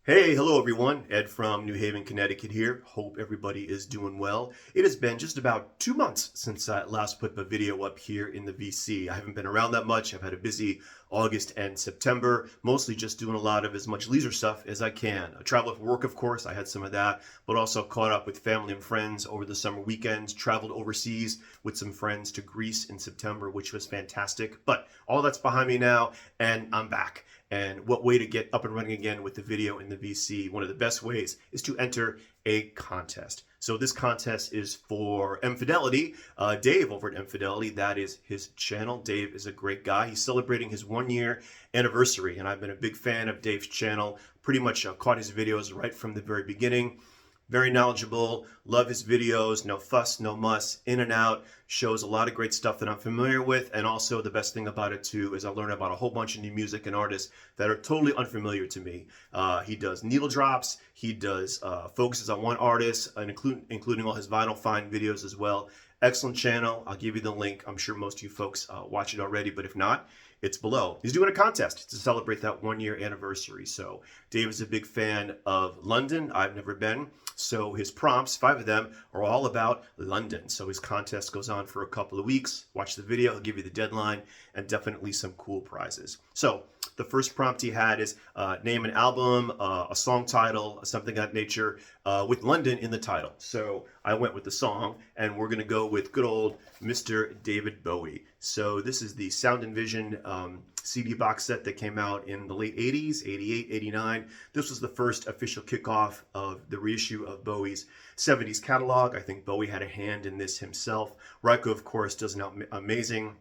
Hey, hello everyone. Ed from New Haven, Connecticut here. Hope everybody is doing well. It has been just about 2 months since I last put a video up here in the VC. I haven't been around that much. I've had a busy August and September, mostly just doing a lot of as much leisure stuff as I can. I traveled for work, of course. I had some of that, but also caught up with family and friends over the summer weekends, traveled overseas with some friends to Greece in September, which was fantastic. But all that's behind me now, and I'm back. And what way to get up and running again with the video in the VC? One of the best ways is to enter a contest. So this contest is for M-Fidelity. Dave over at M-Fidelity, that is his channel. Dave is a great guy. He's celebrating his 1 year anniversary, and I've been a big fan of Dave's channel. Pretty much caught his videos right from the very beginning. Very knowledgeable, love his videos, no fuss, no muss, in and out, shows a lot of great stuff that I'm familiar with, and also the best thing about it too is I learned about a whole bunch of new music and artists that are totally unfamiliar to me. He does needle drops, he does focuses on one artist, and including all his vinyl find videos as well. Excellent channel. I'll give you the link. I'm sure most of you folks watch it already, but if not, it's below. He's doing a contest to celebrate that 1 year anniversary. So Dave is a big fan of London. I've never been. So his prompts, 5 of them, are all about London. So his contest goes on for a couple of weeks. Watch the video. He'll give you the deadline and definitely some cool prizes. So the first prompt he had is name an album, a song title, something of that nature, with London in the title. So I went with the song, and we're going to go with good old Mr. David Bowie. So this is the Sound and Vision CD box set that came out in the late 80s, 88, 89. This was the first official kickoff of the reissue of Bowie's 70s catalog. I think Bowie had a hand in this himself. Ryko, of course, does an amazing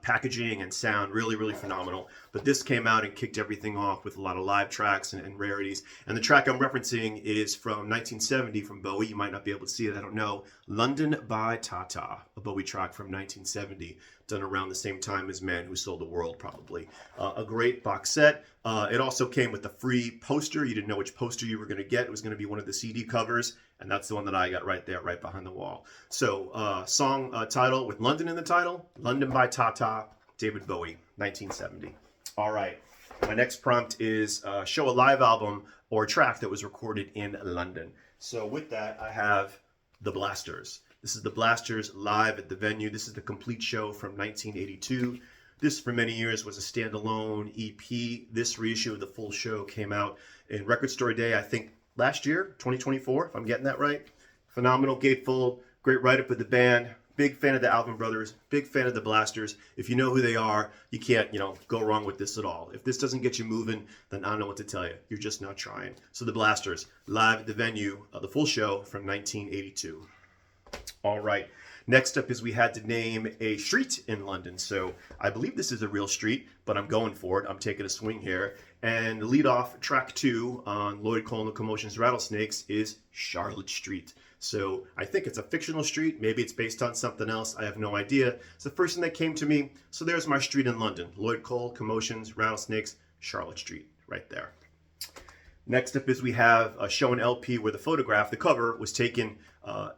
packaging and sound, really phenomenal. But this came out and kicked everything off with a lot of live tracks and rarities. And the track I'm referencing is from 1970 from Bowie. You might not be able to see it, I don't know. London by Tata, a Bowie track from 1970, done around the same time as Man Who Sold the World, probably. A great box set. It also came with a free poster. You didn't know which poster you were going to get. It was going to be one of the CD covers, and that's the one that I got right there, right behind the wall. So song title with London in the title, London by Tata, David Bowie, 1970. All right. My next prompt is show a live album or track that was recorded in London. So with that, I have The Blasters. This is The Blasters live at the venue. This is the complete show from 1982. This, for many years, was a standalone EP. This reissue of the full show came out in Record Store Day, I think, last year, 2024, if I'm getting that right. Phenomenal gatefold, great write-up with the band. Big fan of the Alvin Brothers, big fan of the Blasters. If you know who they are, you can't, go wrong with this at all. If this doesn't get you moving, then I don't know what to tell you. You're just not trying. So the Blasters, live at the venue, the full show from 1982. All right. Next up is we had to name a street in London. So I believe this is a real street, but I'm going for it. I'm taking a swing here. And the lead off track 2 on Lloyd Cole and the Commotion's Rattlesnakes is Charlotte Street. So I think it's a fictional street. Maybe it's based on something else. I have no idea. It's the first thing that came to me. So there's my street in London. Lloyd Cole, Commotions, Rattlesnakes, Charlotte Street, right there. Next up is we have a show an LP where the photograph, the cover, was taken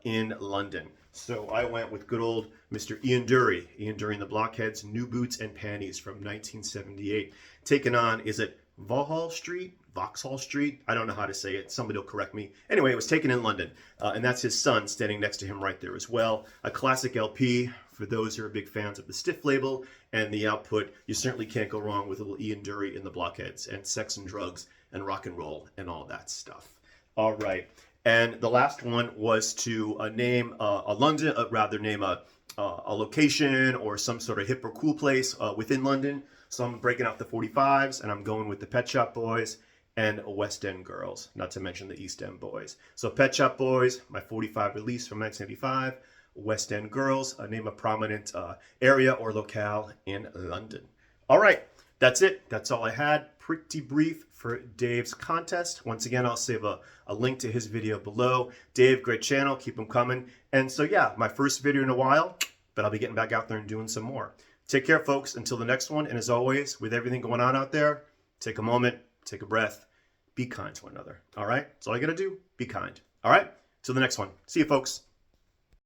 in London. So I went with good old Mr. Ian Dury. Ian Dury and the Blockheads, New Boots and Panties from 1978. Taken on, is it Vauxhall Street? Vauxhall Street? I don't know how to say it. Somebody will correct me. Anyway, it was taken in London. And that's his son standing next to him right there as well. A classic LP for those who are big fans of the Stiff label and the output. You certainly can't go wrong with little Ian Dury and the Blockheads and sex and drugs and rock and roll and all that stuff. All right. And the last one was to name a London, name a location or some sort of hip or cool place within London. So I'm breaking out the 45s and I'm going with the Pet Shop Boys and West End Girls, not to mention the East End Boys. So Pet Shop Boys, my 45 release from 1985. West End Girls, name a prominent area or locale in London. All right, that's it. That's all I had. Pretty brief for Dave's contest. Once again, I'll save a link to his video below. Dave, great channel. Keep them coming. And so, yeah, my first video in a while, but I'll be getting back out there and doing some more. Take care, folks. Until the next one. And as always, with everything going on out there, take a moment, take a breath, be kind to one another. All right? That's all I got to do. Be kind. All right? Till the next one. See you, folks.